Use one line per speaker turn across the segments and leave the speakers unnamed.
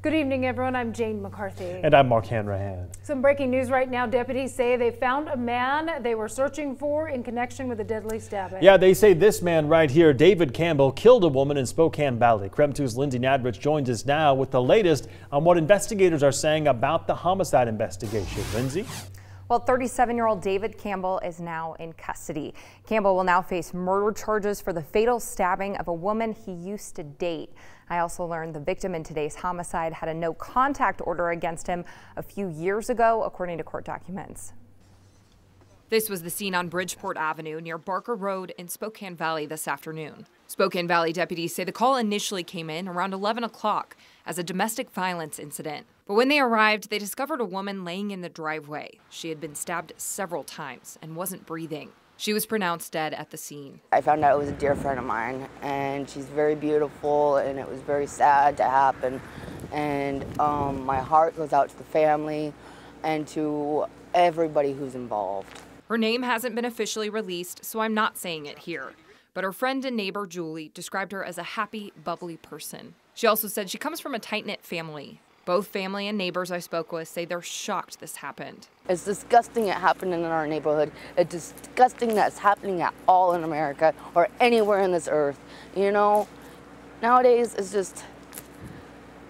Good evening, everyone. I'm Jane McCarthy.
And I'm Mark Hanrahan.
Some breaking news right now. Deputies say they found a man they were searching for in connection with a deadly stabbing.
Yeah, they say this man right here, David Campbell, killed a woman in Spokane Valley. KREM 2's Lindsay Nadrich joins us now with the latest on what investigators are saying about the homicide investigation. Lindsay?
Well, 37-year-old David Campbell is now in custody. Campbell will now face murder charges for the fatal stabbing of a woman he used to date. I also learned the victim in today's homicide had a no-contact order against him a few years ago, according to court documents.
This was the scene on Bridgeport Avenue near Barker Road in Spokane Valley this afternoon. Spokane Valley deputies say the call initially came in around 11 o'clock as a domestic violence incident. But when they arrived, they discovered a woman laying in the driveway. She had been stabbed several times and wasn't breathing. She was pronounced dead at the scene.
I found out it was a dear friend of mine, and she's very beautiful, and it was very sad to happen. And my heart goes out to the family and to everybody who's involved.
Her name hasn't been officially released, so I'm not saying it here. But her friend and neighbor, Julie, described her as a happy, bubbly person. She also said she comes from a tight-knit family. Both family and neighbors I spoke with say they're shocked this happened.
It's disgusting it happened in our neighborhood. It's disgusting that it's happening at all in America or anywhere in this earth. You know, nowadays it's just,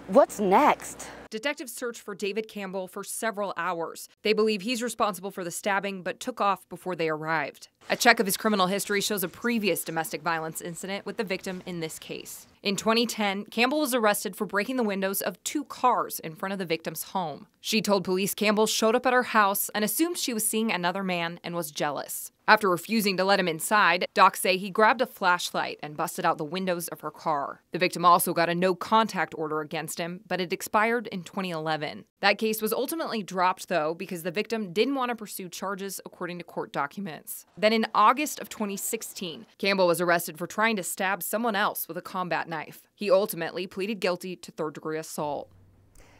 what's next?
Detectives searched for David Campbell for several hours. They believe he's responsible for the stabbing, but took off before they arrived. A check of his criminal history shows a previous domestic violence incident with the victim in this case. In 2010, Campbell was arrested for breaking the windows of 2 cars in front of the victim's home. She told police Campbell showed up at her house and assumed she was seeing another man and was jealous. After refusing to let him inside, docs say he grabbed a flashlight and busted out the windows of her car. The victim also got a no-contact order against him, but it expired in 2011. That case was ultimately dropped, though, because the victim didn't want to pursue charges, according to court documents. Then in August of 2016, Campbell was arrested for trying to stab someone else with a combat knife. He ultimately pleaded guilty to third-degree assault.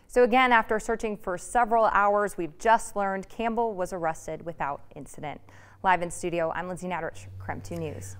So again, after searching for several hours, we've just learned Campbell was arrested without incident. Live in studio, I'm Lindsay Nadrich, KREM 2 News.